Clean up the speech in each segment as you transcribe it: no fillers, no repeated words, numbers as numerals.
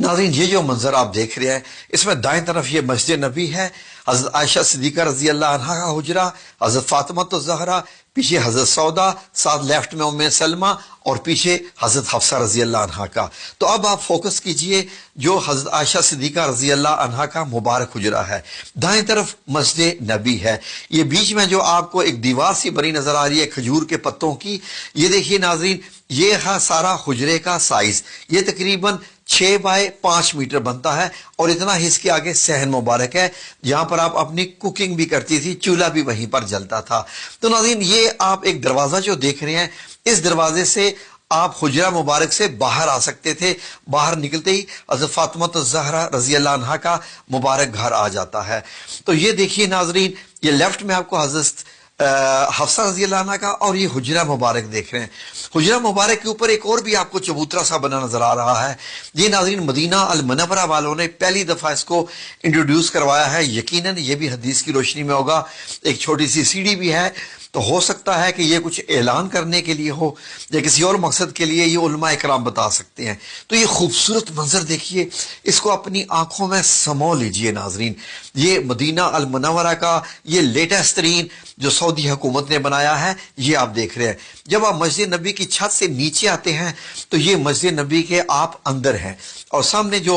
नाज़रीन, ये जो मंजर आप देख रहे हैं, इसमें दाएं तरफ ये मस्जिद नबी है, हजरत आयशा सिद्दीका रजी अल्लाह अन्हा का हुजरा, हजरत फातिमा तो ज़हरा, पीछे हजरत सौदा, साथ लेफ्ट में उम्मे सलमा और पीछे हजरत हफ्सा रजी अल्लाह अन्हा का। तो अब आप फोकस कीजिए जो हजरत आयशा सिद्दीका रजी अल्लाह अन्हा का मुबारक हुजरा है, दाएं तरफ मस्जिद नबी है। ये बीच में जो आपको एक दीवार सी बनी नजर आ रही है खजूर के पत्तों की, ये देखिए नाज़रीन, ये है सारा हुजरे का साइज। ये तकरीबन 6 बाय 5 मीटर बनता है और इतना ही इसके आगे सहन मुबारक है, जहां पर आप अपनी कुकिंग भी करती थी, चूल्हा भी वहीं पर जलता था। तो नाज़रीन, ये आप एक दरवाजा जो देख रहे हैं, इस दरवाजे से आप हुजरा मुबारक से बाहर आ सकते थे। बाहर निकलते ही हज़रत फातिमा ज़हरा रजी अल्लाह अन्हा का मुबारक घर आ जाता है। तो ये देखिए नाज़रीन, ये लेफ्ट में आपको हज़रत हफ्सा रजी अल्लाह अन्हा का और ये हुजरा मुबारक देख रहे हैं। हुजरा मुबारक के ऊपर एक और भी आपको चबूतरा सा बना नजर आ रहा है। ये नाज़रीन मदीना अल मुनव्वरा वालों ने पहली दफा इसको इंट्रोड्यूस करवाया है। यकीनन ये भी हदीस की रोशनी में होगा। एक छोटी सी सीढ़ी भी है, तो हो सकता है कि ये कुछ ऐलान करने के लिए हो या किसी और मकसद के लिए, ये उलमा इकराम बता सकते हैं। तो ये खूबसूरत मंजर देखिए, इसको अपनी आंखों में समो लीजिए नाजरीन। ये मदीना अल मुनव्वरा का ये लेटेस्ट तरीन जो सऊदी हुकूमत ने बनाया है, ये आप देख रहे हैं। जब आप मस्जिद नबी की छत से नीचे आते हैं तो ये मस्जिद नबी के आप अंदर हैं और सामने जो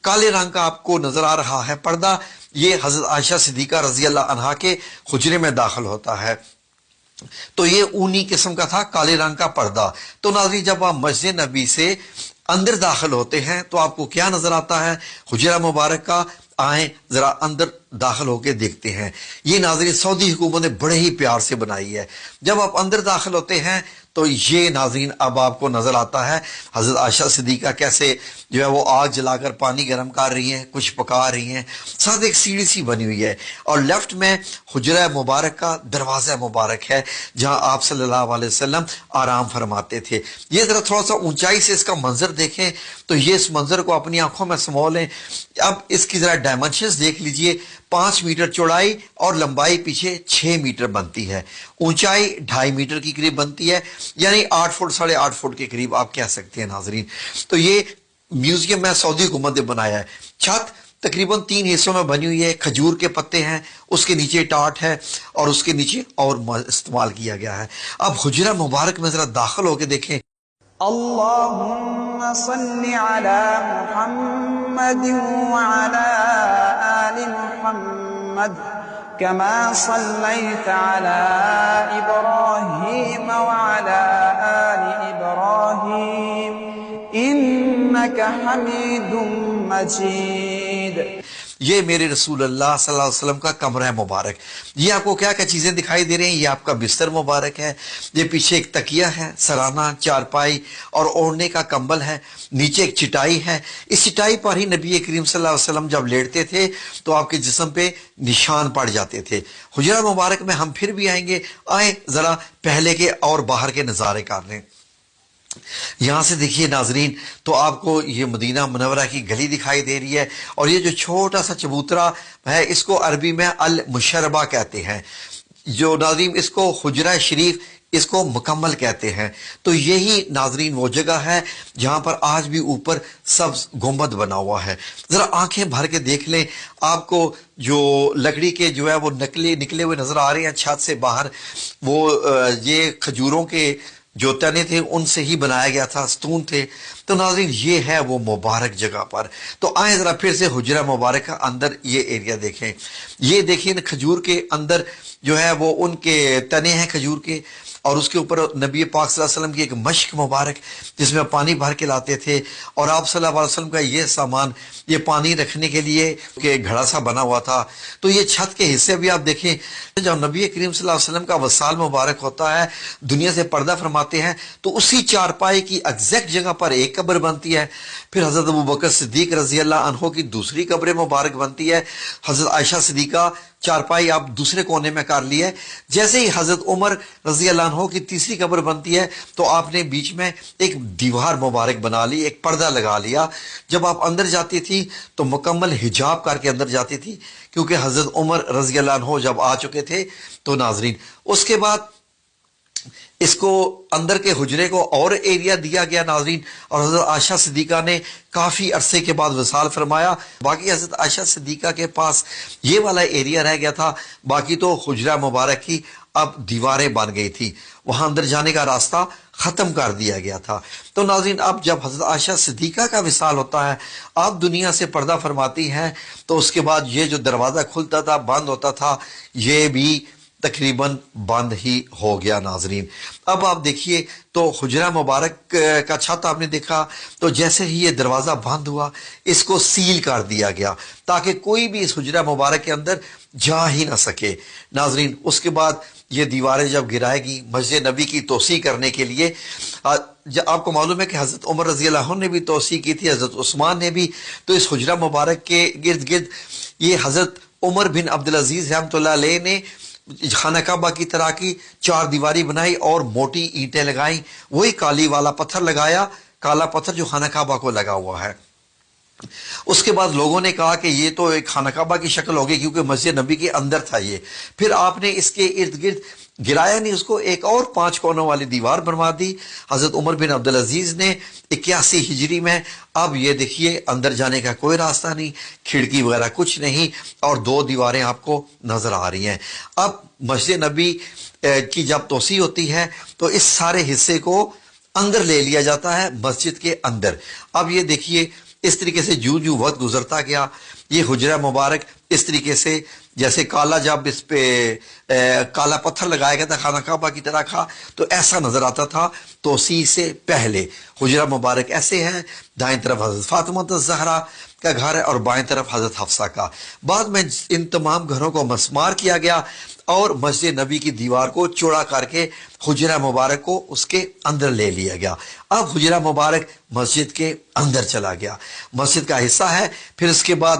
काले रंग का आपको नजर आ रहा है पर्दा, ये हजरत आयशा सिद्दीका रजी अल्लाह अन्हा के हुजरे में दाखिल होता है। तो ये ऊनी किस्म का था, काले रंग का पर्दा। तो नाज़रीन, जब आप मस्जिद नबी से अंदर दाखिल होते हैं तो आपको क्या नजर आता है? हुजरा मुबारक का। आए जरा अंदर दाखिल होकर देखते हैं। ये नाज़रीन सऊदी हुकूमत ने बड़े ही प्यार से बनाई है। जब आप अंदर दाखिल होते हैं तो ये नाज़रीन अब आपको नजर आता है हजरत आयशा सिद्दीका कैसे जो है वो आग जलाकर पानी गर्म कर रही हैं, कुछ पका रही हैं, साथ एक सीढ़ी सी बनी हुई है और लेफ्ट में हुजरा मुबारक का दरवाज़ा मुबारक है जहां आप सल्लल्लाहु अलैहि वसल्लम आराम फरमाते थे। ये जरा थोड़ा सा ऊंचाई से इसका मंजर देखें तो ये इस मंजर को अपनी आंखों में समो लें। अब इसकी जरा डायमेंशंस देख लीजिए। 5 मीटर चौड़ाई और लंबाई पीछे 6 मीटर बनती है, ऊंचाई 2.5 मीटर की करीब बनती है, यानी 8 फुट 8.5 फुट के करीब आप कह सकते हैं नाजरीन। तो ये म्यूजियम में सऊदी हुकूमत ने बनाया है। छत तकरीबन 3 हिस्सों में बनी हुई है, खजूर के पत्ते हैं, उसके नीचे टाट है और उसके नीचे और इस्तेमाल किया गया है। अब हुजरा मुबारक में जरा दाखिल होकर देखें। अल्लाहुम्मा सल्ली अला मुहम्मद व अला आलि मुहम्मद कमा सल्लैता अला इब्राहीम व अला आलि इब्राहीम इन्नका हमीदुम मजीद। ये मेरे रसूल अल्लाह सल्लल्लाहु अलैहि वसल्लम का कमरा मुबारक। ये आपको क्या क्या चीजें दिखाई दे रही हैं? ये आपका बिस्तर मुबारक है, ये पीछे एक तकिया है, सराना, चारपाई और ओढ़ने का कंबल है, नीचे एक चिटाई है। इस चिटाई पर ही नबी करीम सल्लल्लाहु अलैहि वसल्लम जब लेटते थे तो आपके जिस्म पे निशान पड़ जाते थे। हुजरा मुबारक में हम फिर भी आएंगे। आए जरा पहले के और बाहर के नजारे कर लें। यहां से देखिए नाजरीन, तो आपको ये मदीना मुनव्वरा की गली दिखाई दे रही है और ये जो छोटा सा चबूतरा है इसको अरबी में अल मुशर्रबा कहते हैं। जो नाजरीन इसको हुजरा शरीफ इसको मुकम्मल कहते हैं। तो यही नाजरीन वो जगह है जहां पर आज भी ऊपर सब्ज गुंबद बना हुआ है। जरा आंखें भर के देख लें, आपको जो लकड़ी के जो है वो निकले हुए नजर आ रहे हैं छत से बाहर, वो ये खजूरों के जो तने थे उनसे ही बनाया गया था, स्तून थे। तो नाज़रीन ये है वो मुबारक जगह पर। तो आए जरा फिर से हुजरा मुबारक का अंदर ये एरिया देखें। ये देखिए खजूर के अंदर जो है वो उनके तने हैं खजूर के और उसके ऊपर नबी पाक सल्लल्लाहु अलैहि वसल्लम की एक मश्क मुबारक जिसमें पानी भर के लाते थे और आप सल्लल्लाहु अलैहि वसल्लम का ये सामान, ये पानी रखने के लिए कि घड़ा सा बना हुआ था। तो ये छत के हिस्से भी आप देखें, जब नबी करीम सल्लल्लाहु अलैहि वसल्लम का वसाल मुबारक होता है, दुनिया से पर्दा फरमाते हैं, तो उसी चारपाई की एग्जैक्ट जगह पर एक कब्र बनती है। फिर हजरत अबू बकर सिद्दीक रजी अल्लाह अन्हो की दूसरी कब्र मुबारक बनती है। हजरत आयशा सिद्दीका चारपाई आप दूसरे कोने में कर ली है। जैसे ही हजरत उमर रजी अल्लाह अन्हो की तीसरी कब्र बनती है तो आपने बीच में एक दीवार मुबारक बना ली, एक पर्दा लगा लिया। जब आप अंदर जाती थी तो मुकम्मल हिजाब करके अंदर जाती थी, क्योंकि हजरत उमर रजी अल्लाह अन्हो जब आ चुके थे। तो नाजरीन उसके बाद اس کو اندر کے حجرے کو اور ایریا دیا گیا ناظرین، اور حضرت عائشہ صدیقہ نے کافی عرصے کے بعد وصال فرمایا۔ باقی حضرت عائشہ صدیقہ کے پاس یہ والا ایریا رہ گیا تھا، باقی تو حجرہ مبارک کی اب دیواریں بن گئی تھی، وہاں اندر جانے کا راستہ ختم کر دیا گیا تھا۔ تو ناظرین اب جب حضرت عائشہ صدیقہ کا وصال ہوتا ہے، آپ دنیا سے پردہ فرماتی ہیں، تو اس کے بعد یہ جو دروازہ کھلتا تھا بند ہوتا تھا یہ بھی تقریباً بند ہی ہو گیا ناظرین۔ اب آپ دیکھیے تو حجرہ مبارک کا چھت آپ نے دیکھا، تو جیسے ہی یہ دروازہ بند ہوا اس کو سیل کر دیا گیا تاکہ کوئی بھی اس حجرہ مبارک کے اندر جا ہی نہ سکے ناظرین۔ اس کے بعد یہ دیواریں جب گرائے گی مسجد نبی کی توسیع کرنے کے لیے، آپ کو معلوم ہے کہ حضرت عمر رضی اللہ عنہ نے بھی توسیع کی تھی، حضرت عثمان نے بھی، تو اس حجرہ مبارک کے گرد گرد یہ حضرت عمر بن عبدالعزیز رحمۃ اللہ علیہ نے خانہ کعبہ کی طرح کی 4 دیواری بنائی اور موٹی اینٹیں لگائیں، وہی کالی والا پتھر لگایا، کالا پتھر جو خانہ کعبہ کو لگا ہوا ہے۔ اس کے بعد لوگوں نے کہا کہ یہ تو ایک خانہ کعبہ کی شکل ہوگی کیونکہ مسجد نبی کے اندر تھا یہ، پھر آپ نے اس کے ارد گرد گرایا نہیں، اس کو ایک اور 5 کونوں والی دیوار بنوا دی حضرت عمر بن عبدالعزیز نے 81 ہجری میں۔ اب یہ دیکھیے اندر جانے کا کوئی راستہ نہیں، کھڑکی وغیرہ کچھ نہیں، اور 2 دیواریں آپ کو نظر آ رہی ہیں۔ اب مسجد نبی کی جب توسیع ہوتی ہے تو اس سارے حصے کو اندر لے لیا جاتا ہے مسجد کے اندر۔ اب یہ دیکھیے اس طریقے سے جو وقت گزرتا گیا یہ حجرہ مبارک اس طریقے سے جیسے کالا، جب اس پہ کالا پتھر لگایا گیا تھا خانہ کعبہ کی طرح کا تو ایسا نظر آتا تھا توسیع سے پہلے۔ حجرہ مبارک ایسے ہے، دائیں طرف حضرت فاطمہ الزہرا کا گھر ہے اور بائیں طرف حضرت حفصہ کا۔ بعد میں ان تمام گھروں کو مسمار کیا گیا اور مسجد نبی کی دیوار کو چوڑا کر کے حجرہ مبارک کو اس کے اندر لے لیا گیا۔ اب حجرہ مبارک مسجد کے اندر چلا گیا، مسجد کا حصہ ہے۔ پھر اس کے بعد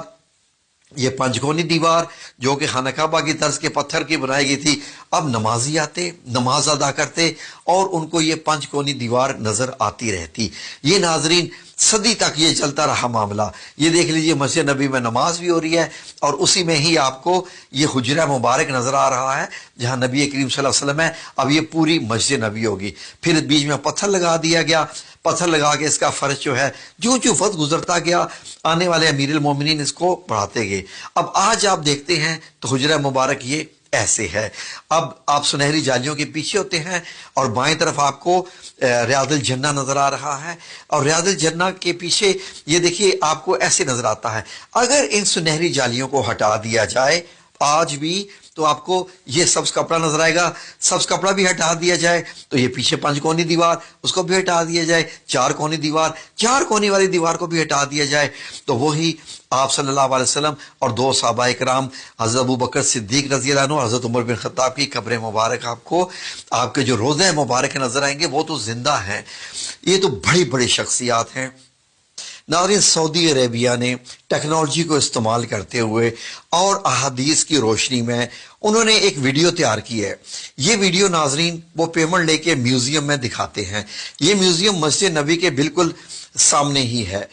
یہ 5 کونی دیوار جو کہ خانہ کعبہ کی طرز کے پتھر کی بنائی گئی تھی، اب نمازی آتے نماز ادا کرتے اور ان کو یہ 5 کونی دیوار نظر آتی رہتی۔ یہ ناظرین صدی تک یہ چلتا رہا معاملہ۔ یہ دیکھ لیجئے مسجد نبی میں نماز بھی ہو رہی ہے اور اسی میں ہی آپ کو یہ حجرہ مبارک نظر آ رہا ہے جہاں نبی کریم صلی اللہ علیہ وسلم ہے۔ اب یہ پوری مسجد نبی ہوگی، پھر بیچ میں پتھر لگا دیا گیا، پتھر لگا کے اس کا فرش جو ہے جو وقت گزرتا گیا آنے والے امیر المومنین اس کو بڑھاتے گئے۔ اب آج آپ دیکھتے ہیں تو حجرہ مبارک یہ ایسے ہے۔ اب آپ سنہری جالیوں کے پیچھے ہوتے ہیں اور بائیں طرف آپ کو ریاض الجنہ نظر آ رہا ہے، اور ریاض الجنہ کے پیچھے یہ دیکھیے آپ کو ایسے نظر آتا ہے۔ اگر ان سنہری جالیوں کو ہٹا دیا جائے آج بھی تو آپ کو یہ سبز کپڑا نظر آئے گا، سبز کپڑا بھی ہٹا دیا جائے تو یہ پیچھے 5 کونی دیوار اس کو بھی ہٹا دیا جائے، 4 کونی دیوار 4 کونی والی دیوار کو بھی ہٹا دیا جائے تو وہی آپ صلی اللہ علیہ وسلم اور 2 صحابہ کرام حضرت ابو بکر صدیق رضی اللہ عنہ، حضرت عمر بن خطاب کی قبر مبارک آپ کو آپ کے جو روضہ مبارک نظر آئیں گے وہ تو زندہ ہیں۔ یہ تو بڑی بڑی شخصیات ہیں ناظرین۔ سعودی عربیہ نے ٹیکنالوجی کو استعمال کرتے ہوئے اور احادیث کی روشنی میں انہوں نے ایک ویڈیو تیار کی ہے۔ یہ ویڈیو ناظرین وہ پیمنٹ لے کے میوزیم میں دکھاتے ہیں۔ یہ میوزیم مسجد نبی کے بالکل سامنے ہی ہے۔